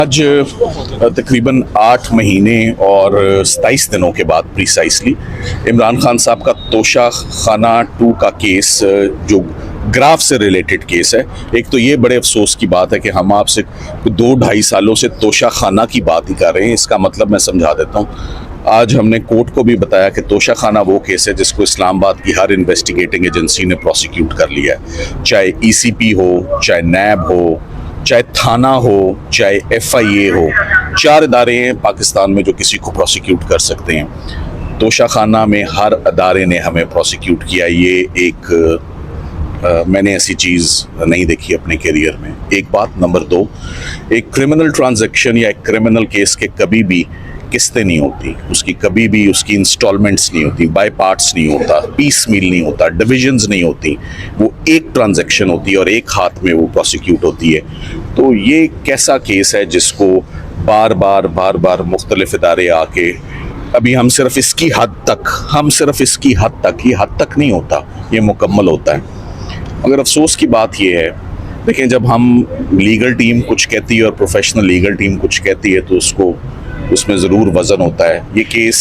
आज तकरीबन 8 महीने और 27 दिनों के बाद प्रिसाइसली इमरान खान साहब का तोशा खाना 2 का केस जो ग्राफ से रिलेटेड केस है। एक तो ये बड़े अफसोस की बात है कि हम आपसे 2-2.5 सालों से तोशा खाना की बात ही कर रहे हैं। इसका मतलब मैं समझा देता हूँ। आज हमने कोर्ट को भी बताया कि तोशा खाना वो केस है जिसको इस्लामाबाद की हर इन्वेस्टिगेटिंग एजेंसी ने प्रोसिक्यूट कर लिया है, चाहे ECP हो, चाहे नैब हो, चाहे थाना हो, चाहे FIA हो। 4 इदारे हैं पाकिस्तान में जो किसी को प्रोसिक्यूट कर सकते हैं। तोशा खाना में हर अदारे ने हमें प्रोसिक्यूट किया। ये एक मैंने ऐसी चीज़ नहीं देखी अपने करियर में। एक बात। नंबर 2, एक क्रिमिनल ट्रांजैक्शन या एक क्रिमिनल केस के कभी भी किस्तें नहीं होती, उसकी कभी भी उसकी इंस्टॉलमेंट्स नहीं होती, बाय पार्ट्स नहीं होता, पीस मील नहीं होता, डिविजन्स नहीं होती। वो एक ट्रांजैक्शन होती है और एक हाथ में वो प्रोसिक्यूट होती है। तो ये कैसा केस है जिसको बार बार मुख्तलिफ इदारे आके अभी हम सिर्फ इसकी हद तक, ये हद तक नहीं होता, ये मुकम्मल होता है। मगर अफसोस की बात ये है, देखें, जब हम लीगल टीम कुछ कहती है और प्रोफेशनल लीगल टीम कुछ कहती है तो उसमें ज़रूर वज़न होता है। ये केस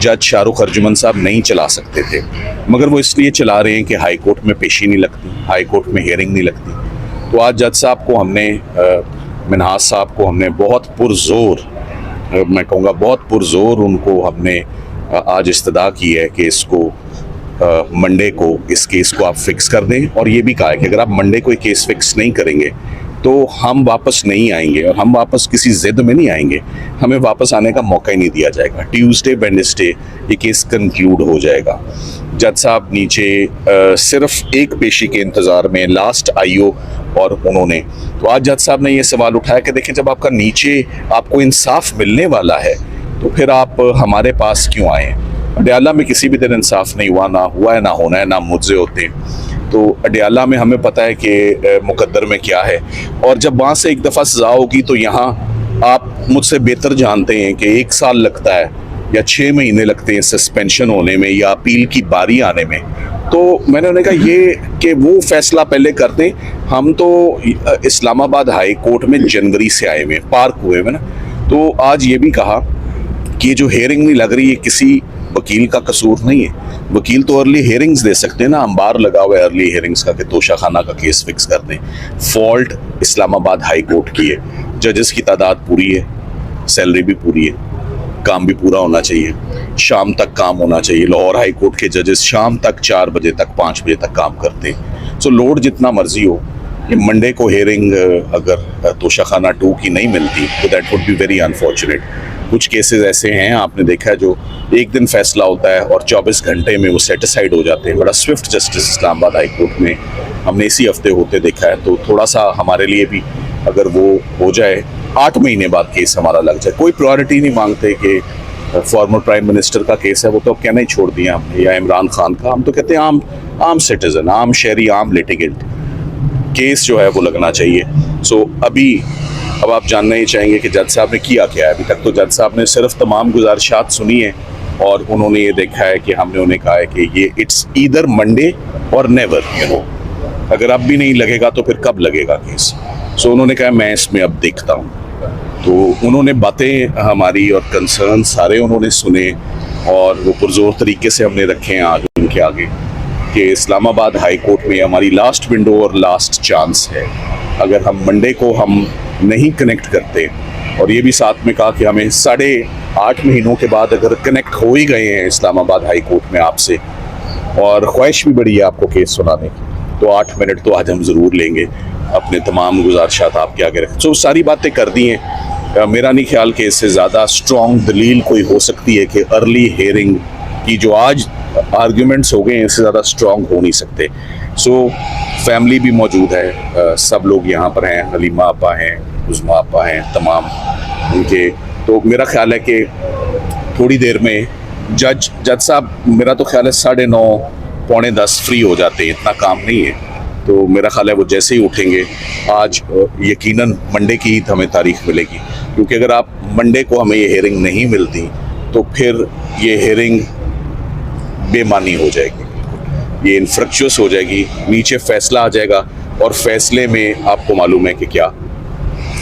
जज शाहरुख अर्जुमन साहब नहीं चला सकते थे, मगर वो इसलिए चला रहे हैं कि हाई कोर्ट में पेशी नहीं लगती, हाई कोर्ट में हियरिंग नहीं लगती। तो आज जज साहब को हमने, मिनहाज साहब को हमने बहुत पुरजोर, मैं कहूँगा बहुत पुरजोर उनको हमने आज इस्तदा की है कि इसको मंडे को इस केस को आप फिक्स कर दें। और ये भी कहा है कि अगर आप मंडे को ये केस फिक्स नहीं करेंगे तो हम वापस नहीं आएंगे, और हम वापस किसी जिद में नहीं आएंगे, हमें वापस आने का मौका ही नहीं दिया जाएगा। ट्यूसडे वेडनेसडे ये केस कंक्लूड हो जाएगा। जज साहब नीचे सिर्फ एक पेशी के इंतज़ार में, लास्ट IO और उन्होंने, तो आज जज साहब ने ये सवाल उठाया कि देखें, जब आपका नीचे आपको इंसाफ मिलने वाला है तो फिर आप हमारे पास क्यों आए? अडयाला में किसी भी दिन इंसाफ नहीं हुआ, ना हुआ है, ना होना है, ना मुझसे होते। तो अडयाला में हमें पता है कि मुकद्दर में क्या है, और जब वहाँ से एक दफ़ा सज़ा होगी तो यहाँ आप मुझसे बेहतर जानते हैं कि 1 साल लगता है या 6 महीने लगते हैं सस्पेंशन होने में या अपील की बारी आने में। तो मैंने उन्हें कहा ये कि वो फैसला पहले कर दें। हम तो इस्लामाबाद हाई कोर्ट में जनवरी से आए हुए, पार्क हुए हुए ना। तो आज ये भी कहा कि जो हेयरिंग नहीं लग रही है किसी वकील का कसूर नहीं है। वकील तो अर्ली हेयरिंग्स दे सकते हैं ना, अंबार लगा हुआ है अर्ली हेयरिंग्स का कि तोशा खाना का केस फिक्स कर दें। फॉल्ट इस्लामाबाद हाई कोर्ट की है, जजेस की तादाद पूरी है, सैलरी भी पूरी है, काम भी पूरा होना चाहिए, शाम तक काम होना चाहिए। लाहौर हाई कोर्ट के जजेस शाम तक 4 बजे तक, 5 बजे तक काम करते हैं। सो लोड जितना मर्जी हो, ये मंडे को हेयरिंग अगर तोशा खाना 2 की नहीं मिलती तो that would be very unfortunate. कुछ केसेस ऐसे हैं, आपने देखा है, जो एक दिन फैसला होता है और 24 घंटे में वो सेटिसाइड हो जाते हैं। बड़ा Swift justice Islamabad high court में हमने इसी हफ्ते होते देखा है। तो थोड़ा सा हमारे लिए भी अगर वो हो जाए, 8 महीने बाद केस हमारा लग जाए। कोई प्रायोरिटी नहीं मांगते कि फॉर्मर प्राइम मिनिस्टर का केस है, वो तो कहना ही छोड़ दिया हमने, या इमरान खान का। हम तो कहते हैं आम सिटीजन, आम शहरी, आम लिटिगेंट केस जो है वो लगना चाहिए। सो अब आप जानना ही चाहेंगे कि जज साहब ने किया क्या है। अभी तक तो जज साहब ने सिर्फ तमाम गुजारिशात सुनी है और उन्होंने ये देखा है कि हमने उन्हें कहा है कि ये इट्स ईदर मंडे और नेवर, अगर अब भी नहीं लगेगा तो फिर कब लगेगा केस। सो उन्होंने कहा मैं इसमें अब देखता हूँ। तो उन्होंने बातें हमारी और कंसर्न सारे उन्होंने सुने और वो पुरजोर तरीके से हमने रखे हैं आज उनके आगे कि इस्लामाबाद हाई कोर्ट में हमारी लास्ट विंडो और लास्ट चांस है। अगर हम मंडे को हम नहीं कनेक्ट करते, और ये भी साथ में कहा कि हमें 8.5 महीनों के बाद अगर कनेक्ट हो ही गए हैं इस्लामाबाद हाई कोर्ट में आपसे, और ख्वाहिश भी बड़ी है आपको केस सुनाने की, तो 8 मिनट तो आज हम ज़रूर लेंगे, अपने तमाम गुजारिशात आपके आगे रखें। तो सारी बातें कर दी हैं। मेरा नहीं ख्याल कि इससे ज़्यादा स्ट्रॉन्ग दलील कोई हो सकती है कि अर्ली हेयरिंग की जो आज आर्ग्यूमेंट्स हो गए हैं, इससे ज़्यादा स्ट्रॉन्ग हो नहीं सकते। सो फैमिली भी मौजूद है, सब लोग यहाँ पर हैं, हलीमा आपा हैं, उज़मा आपा हैं, तमाम उनके। तो मेरा ख्याल है कि थोड़ी देर में जज साहब, मेरा तो ख्याल है 9:30 पौने 10 फ्री हो जाते हैं, इतना काम नहीं है। तो मेरा ख्याल है वो जैसे ही उठेंगे, आज यकीनन मंडे की ही हमें तारीख मिलेगी, क्योंकि अगर आप मंडे को हमें ये हेयरिंग नहीं मिलती तो फिर ये हेयरिंग बेमानी हो जाएगी, ये इनफ्रक्चुअस हो जाएगी, नीचे फैसला आ जाएगा और फैसले में आपको मालूम है कि क्या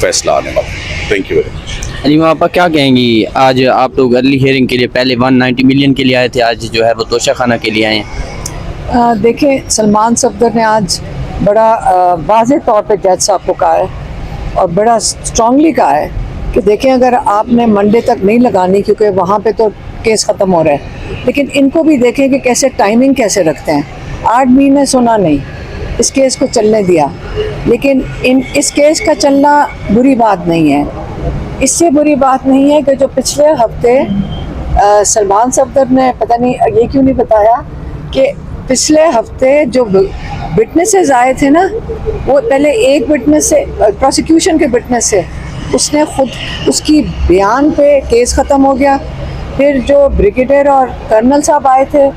फैसला आने वाला है। Thank you very much. Aleema आपा क्या कहेंगी, आज आप लोग अर्ली हियरिंग के लिए पहले 190 मिलियन के लिए आए थे, आज जो है वो तोशाखाना के लिए आए हैं। देखें, सलमान सफदर ने आज बड़ा वाज़ेह तौर पे जज साहब को कहा है और बड़ा स्ट्रांगली कहा है कि देखें, अगर आपने मंडे तक नहीं लगानी क्योंकि वहाँ पे तो केस ख़त्म हो रहा है, लेकिन इनको भी देखें कि कैसे टाइमिंग कैसे रखते हैं। 8 महीने सुना नहीं, इस केस को चलने दिया, लेकिन इस केस का चलना बुरी बात नहीं है। इससे बुरी बात नहीं है कि जो पिछले हफ्ते सलमान सफदर ने पता नहीं ये क्यों नहीं बताया कि पिछले हफ्ते जो विटनेसेस आए थे ना, वो पहले एक विटनेस से, प्रोसिक्यूशन के विटनेस से, उसने खुद उसकी बयान पे केस ख़त्म हो गया। फिर जो ब्रिगेडियर और कर्नल साहब आए थे,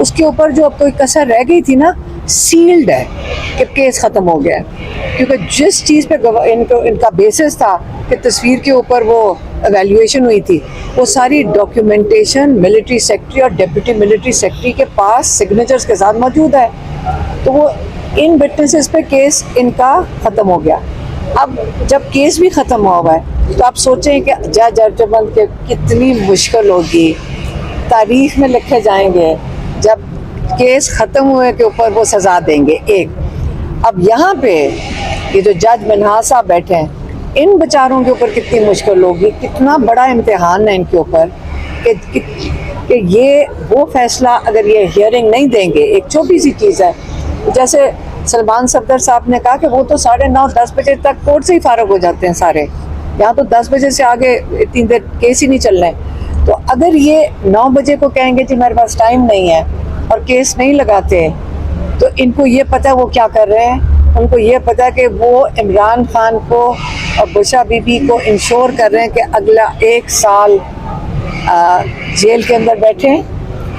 उसके ऊपर जो कोई कसर रह गई थी ना, सील्ड है कि केस ख़त्म हो गया है, क्योंकि जिस चीज़ पे इनका बेसिस था कि तस्वीर के ऊपर वो एवेल्यूएशन हुई थी, वो सारी डॉक्यूमेंटेशन मिलिट्री सेक्रेटरी और डिप्टी मिलिट्री सेक्रेटरी के पास सिग्नेचर्स के साथ मौजूद है। तो वो इन विटनेसेस पे केस इनका ख़त्म हो गया। अब जब केस भी ख़त्म हुआ है तो आप सोचें कि जज अर्जुमंद के कितनी मुश्किल होगी, तारीख में लिखे जाएंगे जब केस ख़त्म हुए के ऊपर वो सज़ा देंगे एक। अब यहाँ पे ये जो जज मिनहास साहब बैठे हैं, इन बेचारों के ऊपर कितनी मुश्किल होगी, कितना बड़ा इम्तिहान है इनके ऊपर कि ये वो फैसला अगर ये हियरिंग नहीं देंगे। एक छोटी सी चीज़ है, जैसे सलमान सफदर साहब ने कहा कि वो तो 9:30-10 बजे तक कोर्ट से ही फारग हो जाते हैं सारे, यहाँ तो 10 बजे से आगे इतनी देर केस ही नहीं चल रहे हैं। तो अगर ये 9 बजे को कहेंगे कि मेरे पास टाइम नहीं है और केस नहीं लगाते, तो इनको ये पता है वो क्या कर रहे हैं। उनको ये पता है कि वो इमरान खान को और बुशरा बीबी को इंश्योर कर रहे हैं कि अगला 1 साल जेल के अंदर बैठें,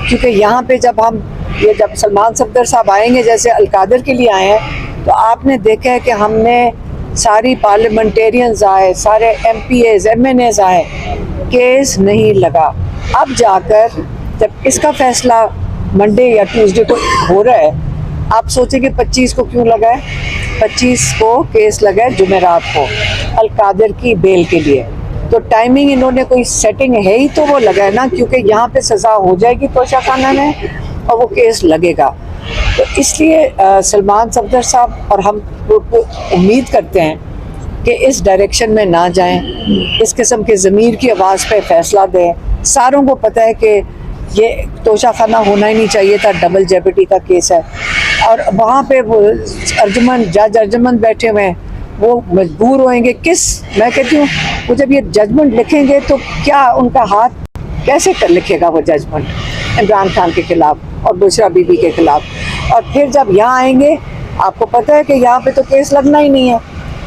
क्योंकि यहाँ पे जब सलमान सफदर साहब आएंगे, जैसे अलकादर के लिए आए हैं, तो आपने देखा है कि हमने सारी पार्लियामेंटेरियंस आए, सारे MPAs MNAs आए, केस नहीं लगा। अब जाकर जब इसका फैसला मंडे या ट्यूसडे को हो रहा है, आप सोचेंगे 25 को क्यों लगा है? 25 को केस लगा है जुमेरात को अलकादर की बेल के लिए। तो टाइमिंग इन्होंने कोई सेटिंग है ही तो वो लगा है ना, क्योंकि यहाँ पे सज़ा हो जाएगी तोशाखाना में और वो केस लगेगा। तो इसलिए सलमान सफदर साहब और हम उम्मीद करते हैं कि इस डायरेक्शन में ना जाएं, इस किस्म के ज़मीर की आवाज़ पे फैसला दें। सारों को पता है कि ये तोशाखाना होना ही नहीं चाहिए था, डबल जेपटी का केस है। और वहाँ पे वो जज अर्जुमंद बैठे हुए हैं, वो मजबूर होएंगे मैं कहती हूँ, वो जब ये जजमेंट लिखेंगे तो क्या उनका हाथ कैसे कर लिखेगा वो जजमेंट इमरान खान के खिलाफ और बुशरा बीबी के खिलाफ। और फिर जब यहाँ आएंगे, आपको पता है कि यहाँ पे तो केस लगना ही नहीं है।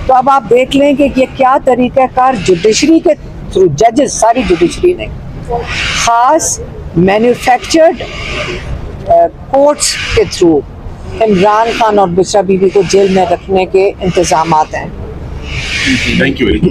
तो अब आप देख लें कि ये क्या तरीक़ाकार जुडिशरी के थ्रू, जजेस सारी जुडिशरी ने ख़ास मैन्युफैक्चर्ड कोर्ट्स के थ्रू इमरान खान और बुशरा बीबी को जेल में रखने के इंतज़ामात हैं। Thank you very much.